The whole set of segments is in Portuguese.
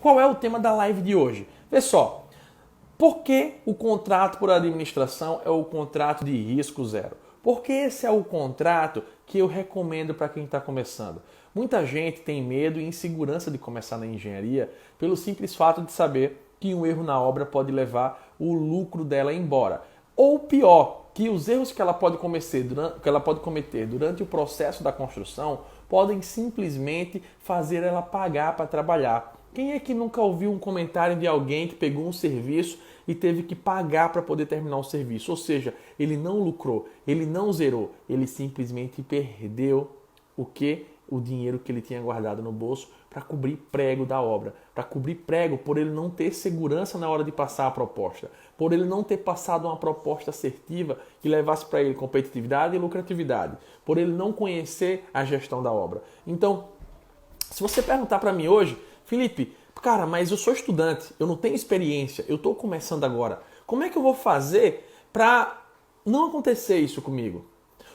qual é o tema da live de hoje? Vê só, por que o contrato por administração é o contrato de risco zero? Porque esse é o contrato que eu recomendo para quem está começando. Muita gente tem medo e insegurança de começar na engenharia pelo simples fato de saber que um erro na obra pode levar o lucro dela embora. Ou pior, que os erros que ela pode cometer durante o processo da construção podem simplesmente fazer ela pagar para trabalhar. Quem é que nunca ouviu um comentário de alguém que pegou um serviço e teve que pagar para poder terminar o serviço? Ou seja, ele não lucrou, ele não zerou, ele simplesmente perdeu o que? O dinheiro que ele tinha guardado no bolso para cobrir prego da obra. Para cobrir prego por ele não ter segurança na hora de passar a proposta. Por ele não ter passado uma proposta assertiva que levasse para ele competitividade e lucratividade. Por ele não conhecer a gestão da obra. Então, se você perguntar para mim hoje, Felipe, cara, mas eu sou estudante, eu não tenho experiência, eu estou começando agora. Como é que eu vou fazer para não acontecer isso comigo?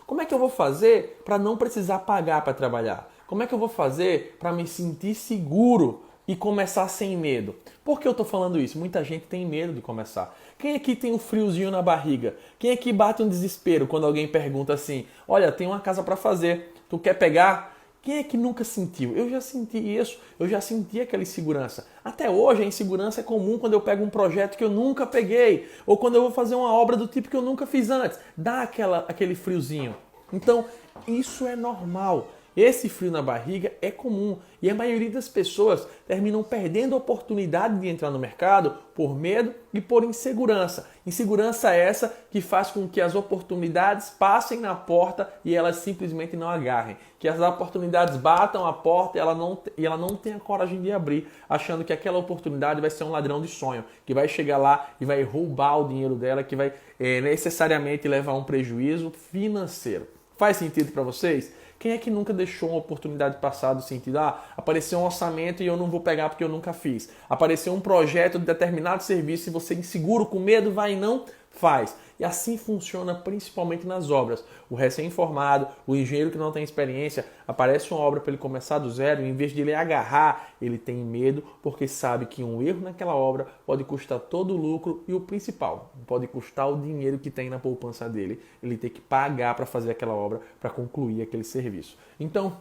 Como é que eu vou fazer para não precisar pagar para trabalhar? Como é que eu vou fazer para me sentir seguro e começar sem medo? Por que eu estou falando isso? Muita gente tem medo de começar. Quem aqui tem um friozinho na barriga? Quem aqui bate um desespero quando alguém pergunta assim, olha, tem uma casa para fazer, tu quer pegar? Quem é que nunca sentiu? Eu já senti isso, eu já senti aquela insegurança. Até hoje a insegurança é comum quando eu pego um projeto que eu nunca peguei, ou quando eu vou fazer uma obra do tipo que eu nunca fiz antes. Dá aquele friozinho. Então, isso é normal. Esse frio na barriga é comum e a maioria das pessoas terminam perdendo a oportunidade de entrar no mercado por medo e por insegurança. Insegurança essa que faz com que as oportunidades passem na porta e elas simplesmente não agarrem. Que as oportunidades batam a porta e ela não tenha coragem de abrir, achando que aquela oportunidade vai ser um ladrão de sonho, que vai chegar lá e vai roubar o dinheiro dela, que vai necessariamente levar a um prejuízo financeiro. Faz sentido para vocês? Quem é que nunca deixou uma oportunidade passar do sentido, apareceu um orçamento e eu não vou pegar porque eu nunca fiz. Apareceu um projeto de determinado serviço e você inseguro, com medo, vai e não faz. E assim funciona principalmente nas obras. O recém-formado, o engenheiro que não tem experiência, aparece uma obra para ele começar do zero, e em vez de ele agarrar, ele tem medo porque sabe que um erro naquela obra pode custar todo o lucro e o principal, pode custar o dinheiro que tem na poupança dele. Ele tem que pagar para fazer aquela obra, para concluir aquele serviço. Então,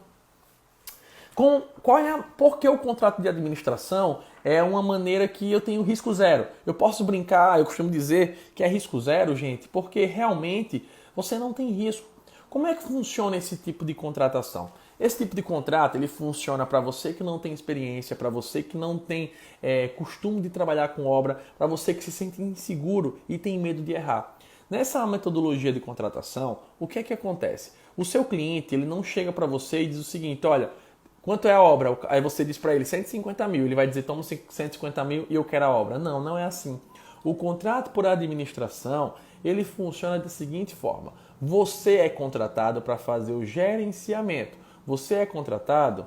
por que o contrato de administração é uma maneira que eu tenho risco zero? Eu posso brincar, eu costumo dizer que é risco zero, gente, porque realmente você não tem risco. Como é que funciona esse tipo de contratação? Esse tipo de contrato ele funciona para você que não tem experiência, para você que não tem costume de trabalhar com obra, para você que se sente inseguro e tem medo de errar. Nessa metodologia de contratação, o que é que acontece? O seu cliente ele não chega para você e diz o seguinte, olha, quanto é a obra? Aí você diz para ele 150 mil. Ele vai dizer, toma 150 mil e eu quero a obra. Não, não é assim. O contrato por administração, ele funciona da seguinte forma. Você é contratado para fazer o gerenciamento. Você é contratado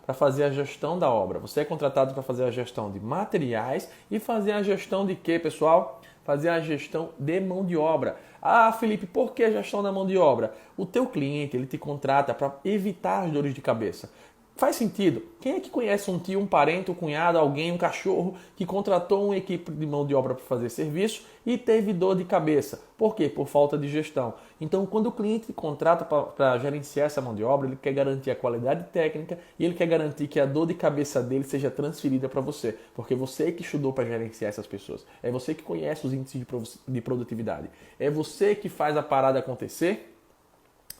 para fazer a gestão da obra. Você é contratado para fazer a gestão de materiais e fazer a gestão de quê, pessoal? Fazer a gestão de mão de obra. Ah, Felipe, por que a gestão da mão de obra? O teu cliente ele te contrata para evitar as dores de cabeça. Faz sentido? Quem é que conhece um tio, um parente, um cunhado, alguém, um cachorro que contratou uma equipe de mão de obra para fazer serviço e teve dor de cabeça? Por quê? Por falta de gestão. Então, quando o cliente contrata para gerenciar essa mão de obra, ele quer garantir a qualidade técnica e ele quer garantir que a dor de cabeça dele seja transferida para você, porque você é que estudou para gerenciar essas pessoas. É você que conhece os índices de produtividade. É você que faz a parada acontecer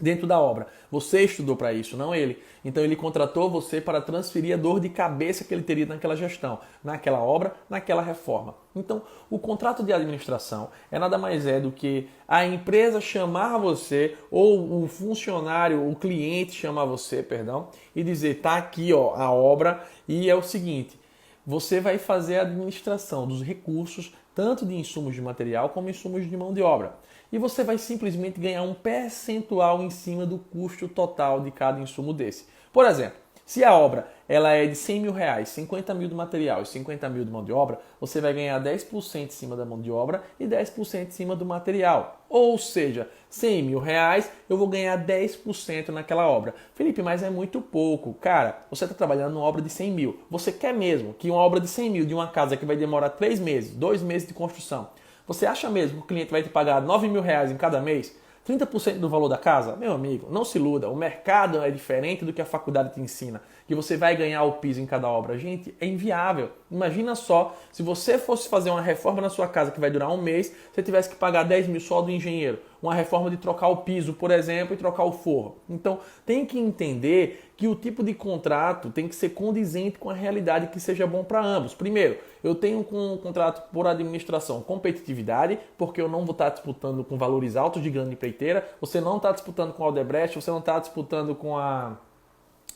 dentro da obra. Você estudou para isso, não ele. Então ele contratou você para transferir a dor de cabeça que ele teria naquela gestão, naquela obra, naquela reforma. Então o contrato de administração é nada mais do que a empresa chamar você, ou o funcionário, o cliente chamar você, e dizer, tá aqui a obra e é o seguinte, você vai fazer a administração dos recursos, tanto de insumos de material como insumos de mão de obra. E você vai simplesmente ganhar um percentual em cima do custo total de cada insumo desse. Por exemplo, se a obra ela é de 100 mil reais, 50 mil do material e 50 mil de mão de obra, você vai ganhar 10% em cima da mão de obra e 10% em cima do material. Ou seja, 100 mil reais eu vou ganhar 10% naquela obra. Felipe, mas é muito pouco. Cara, você está trabalhando numa obra de 100 mil. Você quer mesmo que uma obra de 100 mil de uma casa que vai demorar 3 meses, 2 meses de construção, você acha mesmo que o cliente vai te pagar 9 mil reais em cada mês? 30% do valor da casa? Meu amigo, não se iluda. O mercado é diferente do que a faculdade te ensina. Que você vai ganhar o piso em cada obra. Gente, é inviável. Imagina só, se você fosse fazer uma reforma na sua casa que vai durar um mês, você tivesse que pagar 10 mil só do engenheiro. Uma reforma de trocar o piso, por exemplo, e trocar o forro. Então, tem que entender que o tipo de contrato tem que ser condizente com a realidade que seja bom para ambos. Primeiro, eu tenho um contrato por administração competitividade, porque eu não vou estar disputando com valores altos de grande empreiteira, você não está disputando com a Aldebrecht, você não está disputando com a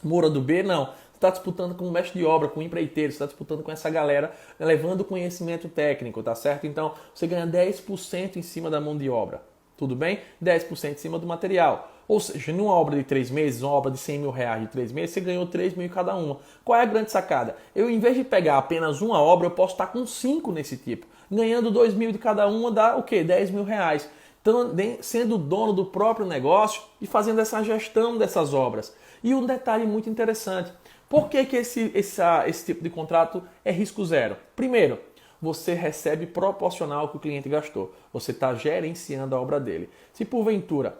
Moura do B, não. Você está disputando com o mestre de obra, com o empreiteiro, você está disputando com essa galera, levando conhecimento técnico, tá certo? Então, você ganha 10% em cima da mão de obra. Tudo bem? 10% em cima do material. Ou seja, numa obra de 3 meses, uma obra de 100 mil reais de 3 meses, você ganhou 3 mil cada uma. Qual é a grande sacada? Eu, em vez de pegar apenas uma obra, eu posso estar com 5 nesse tipo. Ganhando 2 mil de cada uma, dá o quê? 10 mil reais. Então, sendo dono do próprio negócio e fazendo essa gestão dessas obras. E um detalhe muito interessante. Por que esse tipo de contrato é risco zero? Primeiro, você recebe proporcional ao que o cliente gastou. Você está gerenciando a obra dele. Se porventura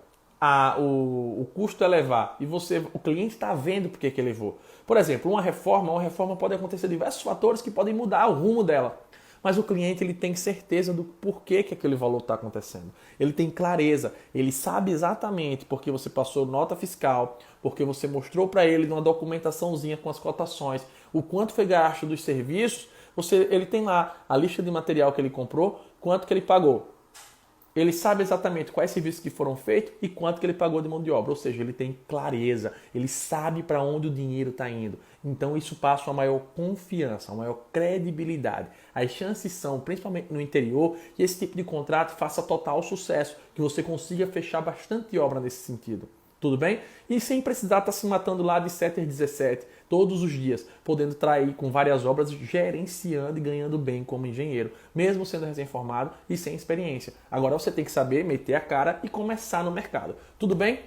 o custo elevar e o cliente está vendo por que elevou. Por exemplo, uma reforma pode acontecer diversos fatores que podem mudar o rumo dela. Mas o cliente ele tem certeza do porquê que aquele valor está acontecendo. Ele tem clareza, ele sabe exatamente porque você passou nota fiscal, porque você mostrou para ele numa documentaçãozinha com as cotações, o quanto foi gasto dos serviços, ele tem lá a lista de material que ele comprou, quanto que ele pagou. Ele sabe exatamente quais serviços que foram feitos e quanto que ele pagou de mão de obra. Ou seja, ele tem clareza, ele sabe para onde o dinheiro está indo. Então isso passa uma maior confiança, uma maior credibilidade. As chances são, principalmente no interior, que esse tipo de contrato faça total sucesso, que você consiga fechar bastante obra nesse sentido. Tudo bem? E sem precisar estar se matando lá de 7 às 17, todos os dias, podendo trair com várias obras, gerenciando e ganhando bem como engenheiro, mesmo sendo recém-formado e sem experiência. Agora você tem que saber meter a cara e começar no mercado. Tudo bem?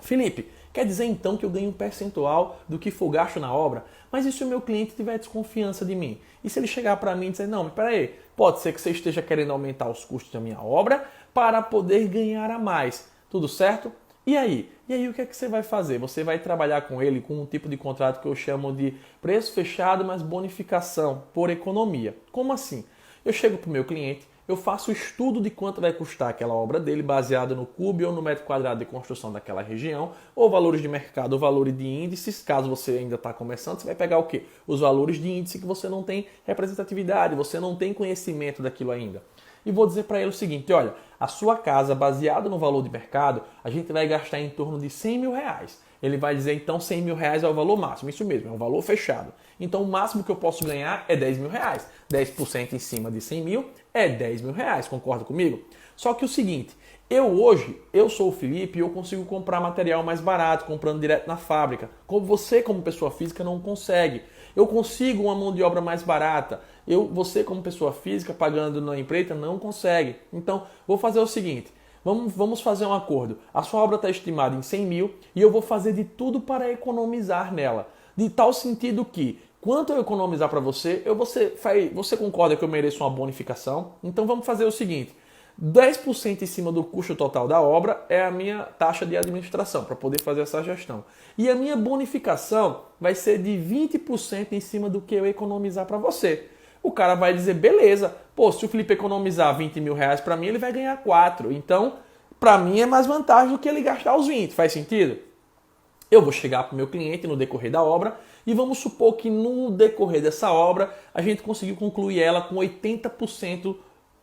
Felipe, quer dizer então que eu ganho um percentual do que for gasto na obra? Mas e se o meu cliente tiver desconfiança de mim? E se ele chegar para mim e dizer, não, mas peraí, pode ser que você esteja querendo aumentar os custos da minha obra para poder ganhar a mais. Tudo certo? E aí? E aí o que é que você vai fazer? Você vai trabalhar com ele com um tipo de contrato que eu chamo de preço fechado, mas bonificação por economia. Como assim? Eu chego para o meu cliente, eu faço o estudo de quanto vai custar aquela obra dele, baseado no cubo ou no metro quadrado de construção daquela região, ou valores de mercado, ou valores de índices. Caso você ainda está começando, você vai pegar o quê? Os valores de índice que você não tem representatividade, você não tem conhecimento daquilo ainda. E vou dizer para ele o seguinte, olha, a sua casa, baseado no valor de mercado, a gente vai gastar em torno de 100 mil reais. Ele vai dizer, então, 100 mil reais é o valor máximo. Isso mesmo, é um valor fechado. Então, o máximo que eu posso ganhar é 10 mil reais. 10% em cima de 100 mil é 10 mil reais, concorda comigo? Só que o seguinte, eu sou o Felipe e eu consigo comprar material mais barato, comprando direto na fábrica. Como você, como pessoa física, não consegue. Eu consigo uma mão de obra mais barata. Você, como pessoa física, pagando na empreita, não consegue. Então, vou fazer o seguinte. Vamos fazer um acordo. A sua obra está estimada em 100 mil e eu vou fazer de tudo para economizar nela. De tal sentido que, quanto eu economizar para você, você concorda que eu mereço uma bonificação? Então vamos fazer o seguinte. 10% em cima do custo total da obra é a minha taxa de administração para poder fazer essa gestão. E a minha bonificação vai ser de 20% em cima do que eu economizar para você. O cara vai dizer, beleza, pô, se o Felipe economizar 20 mil reais para mim, ele vai ganhar 4. Então, para mim é mais vantagem do que ele gastar os 20. Faz sentido? Eu vou chegar para o meu cliente no decorrer da obra e vamos supor que no decorrer dessa obra a gente conseguiu concluir ela com 80%,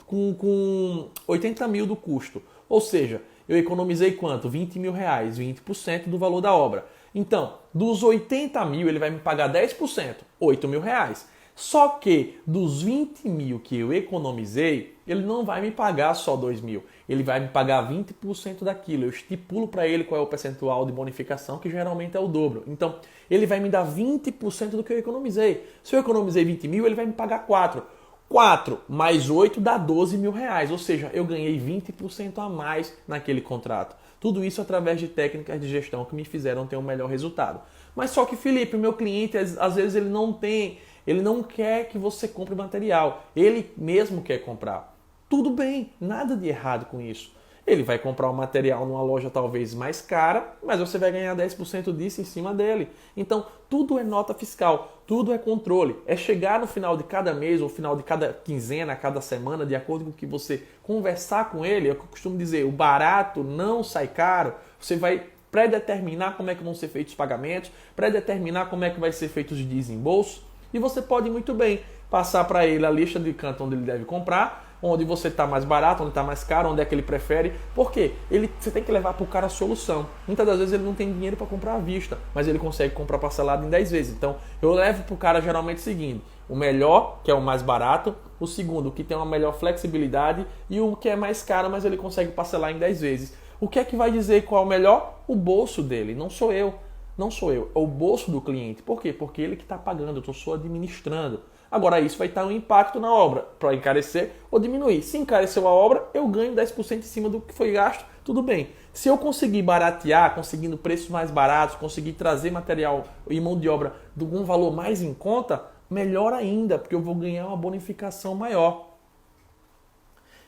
com 80 mil do custo. Ou seja, eu economizei quanto? 20 mil reais, 20% do valor da obra. Então, dos 80 mil ele vai me pagar 10%, 8 mil reais. Só que dos 20 mil que eu economizei, ele não vai me pagar só 2 mil. Ele vai me pagar 20% daquilo. Eu estipulo para ele qual é o percentual de bonificação, que geralmente é o dobro. Então, ele vai me dar 20% do que eu economizei. Se eu economizei 20 mil, ele vai me pagar 4. 4 mais 8 dá 12 mil reais. Ou seja, eu ganhei 20% a mais naquele contrato. Tudo isso através de técnicas de gestão que me fizeram ter um melhor resultado. Mas só que, Felipe, o meu cliente, às vezes ele não quer que você compre material. Ele mesmo quer comprar. Tudo bem, nada de errado com isso. Ele vai comprar o material numa loja talvez mais cara, mas você vai ganhar 10% disso em cima dele. Então, tudo é nota fiscal, tudo é controle. É chegar no final de cada mês, ou final de cada quinzena, cada semana, de acordo com o que você conversar com ele. Eu costumo dizer, o barato não sai caro. Você vai predeterminar como é que vão ser feitos os pagamentos, predeterminar como é que vai ser feitos os desembolsos, e você pode muito bem passar para ele a lista de canto onde ele deve comprar, onde você está mais barato, onde está mais caro, onde é que ele prefere. Por quê? Você tem que levar para o cara a solução. Muitas das vezes ele não tem dinheiro para comprar à vista, mas ele consegue comprar parcelado em 10 vezes. Então eu levo para o cara geralmente o seguinte: o melhor, que é o mais barato, o segundo, o que tem uma melhor flexibilidade, e o que é mais caro, mas ele consegue parcelar em 10 vezes. O que é que vai dizer qual é o melhor? O bolso dele, não sou eu. Não sou eu, é o bolso do cliente. Por quê? Porque ele que está pagando, eu estou só administrando. Agora, isso vai estar um impacto na obra, para encarecer ou diminuir. Se encareceu a obra, eu ganho 10% em cima do que foi gasto, tudo bem. Se eu conseguir baratear, conseguindo preços mais baratos, conseguir trazer material e mão de obra de um valor mais em conta, melhor ainda, porque eu vou ganhar uma bonificação maior.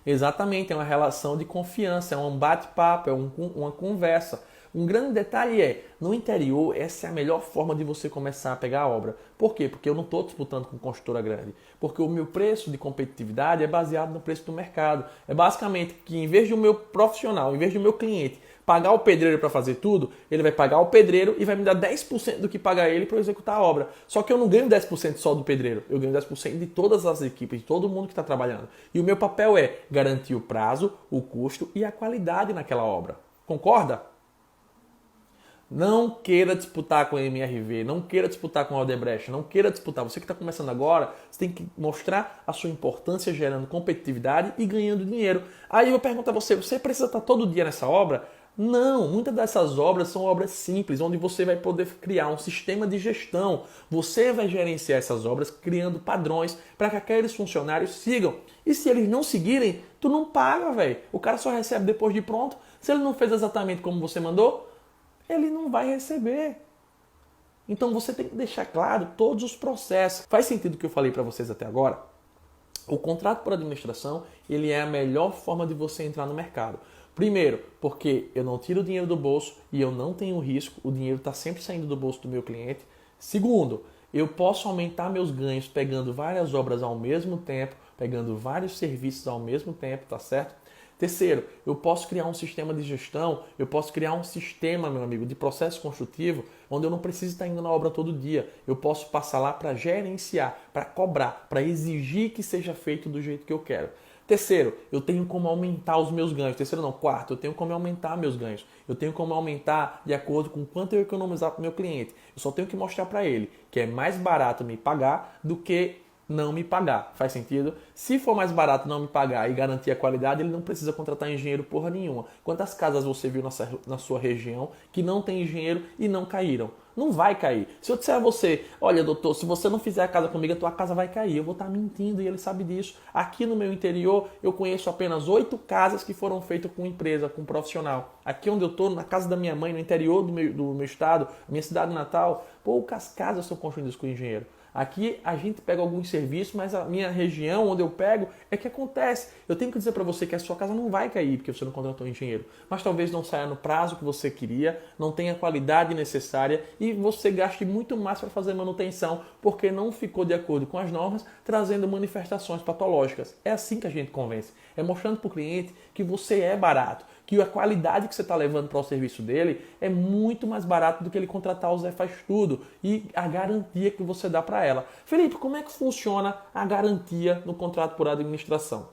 Exatamente, é uma relação de confiança, é um bate-papo, é uma conversa. Um grande detalhe é, no interior, essa é a melhor forma de você começar a pegar a obra. Por quê? Porque eu não estou disputando com construtora grande. Porque o meu preço de competitividade é baseado no preço do mercado. É basicamente que em vez de o meu profissional, em vez de o meu cliente pagar o pedreiro para fazer tudo, ele vai pagar o pedreiro e vai me dar 10% do que paga ele para eu executar a obra. Só que eu não ganho 10% só do pedreiro, eu ganho 10% de todas as equipes, de todo mundo que está trabalhando. E o meu papel é garantir o prazo, o custo e a qualidade naquela obra. Concorda? Não queira disputar com a MRV, não queira disputar com a Odebrecht, não queira disputar. Você que está começando agora, você tem que mostrar a sua importância gerando competitividade e ganhando dinheiro. Aí eu pergunto a você, você precisa estar todo dia nessa obra? Não, muitas dessas obras são obras simples, onde você vai poder criar um sistema de gestão. Você vai gerenciar essas obras criando padrões para que aqueles funcionários sigam. E se eles não seguirem, tu não paga, velho. O cara só recebe depois de pronto. Se ele não fez exatamente como você mandou, ele não vai receber. Então você tem que deixar claro todos os processos. Faz sentido o que eu falei para vocês até agora? O contrato por administração, ele é a melhor forma de você entrar no mercado. Primeiro, porque eu não tiro o dinheiro do bolso e eu não tenho risco, o dinheiro está sempre saindo do bolso do meu cliente. Segundo, eu posso aumentar meus ganhos pegando várias obras ao mesmo tempo, pegando vários serviços ao mesmo tempo, tá certo? Terceiro, eu posso criar um sistema de gestão, eu posso criar um sistema, meu amigo, de processo construtivo, onde eu não preciso estar indo na obra todo dia. Eu posso passar lá para gerenciar, para cobrar, para exigir que seja feito do jeito que eu quero. Terceiro, eu tenho como aumentar os meus ganhos. Terceiro não, quarto, eu tenho como aumentar meus ganhos. Eu tenho como aumentar de acordo com quanto eu economizar para o meu cliente. Eu só tenho que mostrar para ele que é mais barato me pagar do que não me pagar. Faz sentido? Se for mais barato não me pagar e garantir a qualidade, ele não precisa contratar engenheiro porra nenhuma. Quantas casas você viu na sua região que não tem engenheiro e não caíram? Não vai cair. Se eu disser a você, olha doutor, se você não fizer a casa comigo, a tua casa vai cair. Eu vou estar mentindo e ele sabe disso. Aqui no meu interior, eu conheço apenas 8 casas que foram feitas com empresa, com profissional. Aqui onde eu estou, na casa da minha mãe, no interior do meu estado, minha cidade natal, poucas casas são construídas com engenheiro. Aqui a gente pega alguns serviços, mas a minha região, onde eu pego, é que acontece. Eu tenho que dizer para você que a sua casa não vai cair porque você não contratou um engenheiro. Mas talvez não saia no prazo que você queria, não tenha a qualidade necessária e você gaste muito mais para fazer manutenção porque não ficou de acordo com as normas, trazendo manifestações patológicas. É assim que a gente convence. É mostrando para o cliente que você é barato, que a qualidade que você está levando para o serviço dele é muito mais barato do que ele contratar o Zé Faz Tudo e a garantia que você dá para ela. Felipe, como é que funciona a garantia no contrato por administração?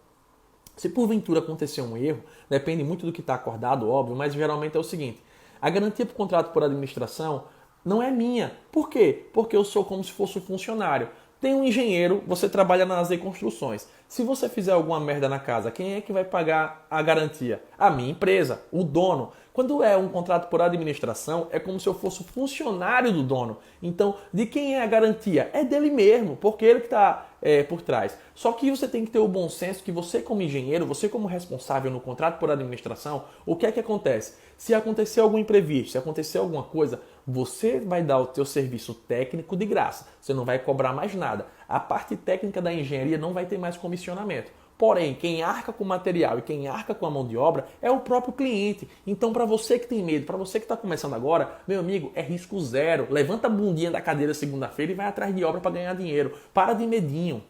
Se porventura acontecer um erro, depende muito do que está acordado, óbvio, mas geralmente é o seguinte: a garantia por contrato por administração não é minha. Por quê? Porque eu sou como se fosse um funcionário. Tem um engenheiro, você trabalha na AZ Construções. Se você fizer alguma merda na casa, quem é que vai pagar a garantia? A minha empresa, o dono. Quando é um contrato por administração, é como se eu fosse funcionário do dono. Então, de quem é a garantia? É dele mesmo, porque ele que está por trás. Só que você tem que ter o bom senso que você como engenheiro, você como responsável no contrato por administração, o que é que acontece? Se acontecer algum imprevisto, se acontecer alguma coisa, você vai dar o teu serviço técnico de graça. Você não vai cobrar mais nada. A parte técnica da engenharia não vai ter mais comissionamento. Porém, quem arca com o material e quem arca com a mão de obra é o próprio cliente. Então, para você que tem medo, para você que está começando agora, meu amigo, é risco zero. Levanta a bundinha da cadeira segunda-feira e vai atrás de obra para ganhar dinheiro. Para de medinho.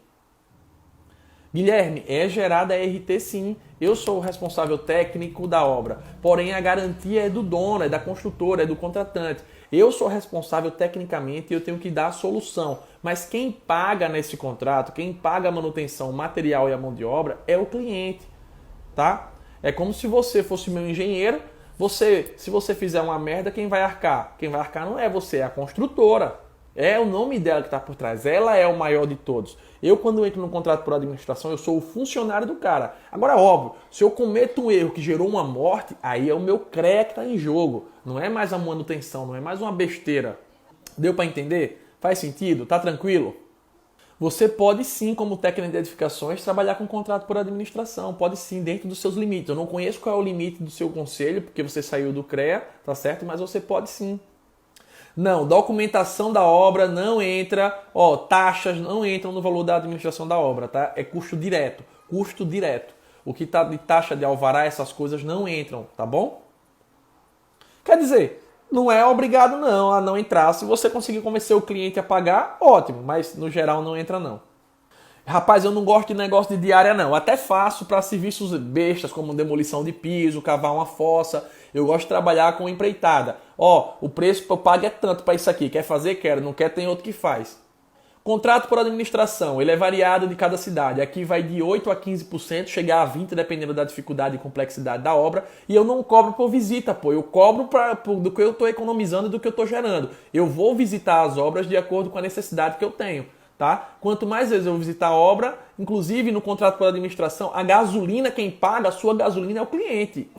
Guilherme, é gerada a RT sim. Eu sou o responsável técnico da obra. Porém, a garantia é do dono, é da construtora, é do contratante. Eu sou responsável tecnicamente e eu tenho que dar a solução. Mas quem paga nesse contrato, quem paga a manutenção, o material e a mão de obra é o cliente, tá? É como se você fosse meu engenheiro, se você fizer uma merda, quem vai arcar? Quem vai arcar não é você, é a construtora. É o nome dela que está por trás. Ela é o maior de todos. Eu, quando entro no contrato por administração, eu sou o funcionário do cara. Agora, óbvio, se eu cometo um erro que gerou uma morte, aí é o meu CREA que está em jogo. Não é mais a manutenção, não é mais uma besteira. Deu para entender? Faz sentido? Tá tranquilo? Você pode sim, como técnico de edificações, trabalhar com contrato por administração. Pode sim, dentro dos seus limites. Eu não conheço qual é o limite do seu conselho, porque você saiu do CREA, tá certo? Mas você pode sim. Não, documentação da obra não entra, taxas não entram no valor da administração da obra, tá? É custo direto, custo direto. O que está de taxa de alvará, essas coisas não entram, tá bom? Quer dizer, não é obrigado não a não entrar. Se você conseguir convencer o cliente a pagar, ótimo, mas no geral não entra não. Rapaz, eu não gosto de negócio de diária não. Até faço para serviços bestas como demolição de piso, cavar uma fossa. Eu gosto de trabalhar com empreitada. O preço que eu pago é tanto para isso aqui. Quer fazer? Quero. Não quer? Tem outro que faz. Contrato por administração. Ele é variado de cada cidade. Aqui vai de 8% a 15%, chegar a 20% dependendo da dificuldade e complexidade da obra. E eu não cobro por visita, pô. Eu cobro do que eu estou economizando e do que eu estou gerando. Eu vou visitar as obras de acordo com a necessidade que eu tenho. Tá? Quanto mais vezes eu visitar a obra, inclusive no contrato por administração, a gasolina, quem paga a sua gasolina é o cliente.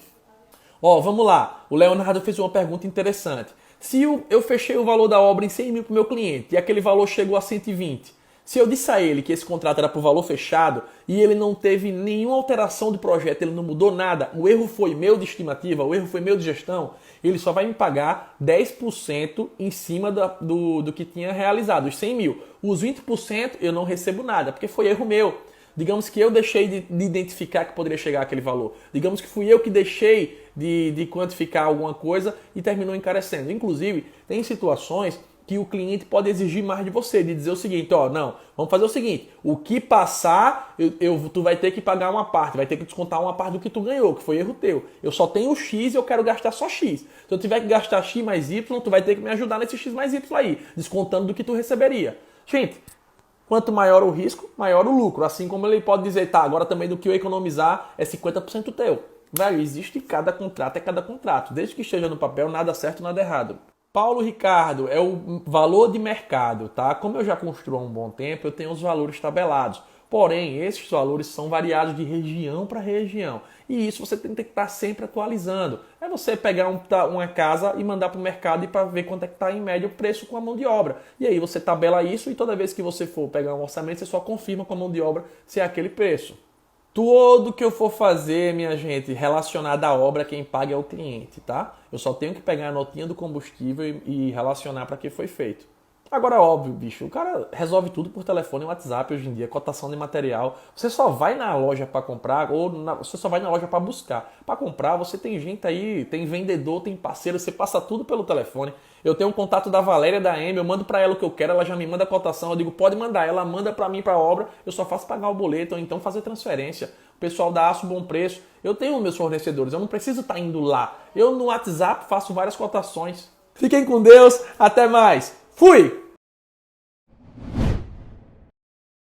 Vamos lá. O Leonardo fez uma pergunta interessante. Se eu fechei o valor da obra em 100 mil para o meu cliente e aquele valor chegou a 120, se eu disse a ele que esse contrato era por valor fechado e ele não teve nenhuma alteração do projeto, ele não mudou nada, o erro foi meu de estimativa, o erro foi meu de gestão, ele só vai me pagar 10% em cima do que tinha realizado, os 100 mil. Os 20% eu não recebo nada, porque foi erro meu. Digamos que eu deixei de identificar que poderia chegar aquele valor. Digamos que fui eu que deixei de quantificar alguma coisa e terminou encarecendo. Inclusive, tem situações que o cliente pode exigir mais de você, de dizer o seguinte, não, vamos fazer o seguinte, o que passar, tu vai ter que pagar uma parte, vai ter que descontar uma parte do que tu ganhou, que foi erro teu. Eu só tenho X e eu quero gastar só X. Se eu tiver que gastar X mais Y, tu vai ter que me ajudar nesse X mais Y aí, descontando do que tu receberia. Gente, quanto maior o risco, maior o lucro. Assim como ele pode dizer, agora também do que eu economizar é 50% teu. Velho, existe cada contrato, é cada contrato. Desde que esteja no papel, nada certo, nada errado. Paulo Ricardo, é o valor de mercado, tá? Como eu já construo há um bom tempo, eu tenho os valores tabelados. Porém, esses valores são variados de região para região. E isso você tem que estar sempre atualizando. É você pegar uma casa e mandar para o mercado e para ver quanto é que está em média o preço com a mão de obra. E aí você tabela isso e toda vez que você for pegar um orçamento, você só confirma com a mão de obra se é aquele preço. Tudo que eu for fazer, minha gente, relacionado à obra, quem paga é o cliente, tá? Eu só tenho que pegar a notinha do combustível e relacionar para que foi feito. Agora, óbvio, bicho, o cara resolve tudo por telefone e WhatsApp hoje em dia, cotação de material. Você só vai na loja para comprar ou você só vai na loja para buscar. Para comprar, você tem gente aí, tem vendedor, tem parceiro, você passa tudo pelo telefone. Eu tenho um contato da Valéria, da Amy, eu mando para ela o que eu quero, ela já me manda a cotação, eu digo, pode mandar, ela manda para mim para a obra, eu só faço pagar o boleto ou então fazer transferência. O pessoal da Aço Bom Preço, eu tenho meus fornecedores, eu não preciso estar indo lá. Eu no WhatsApp faço várias cotações. Fiquem com Deus, até mais. Fui!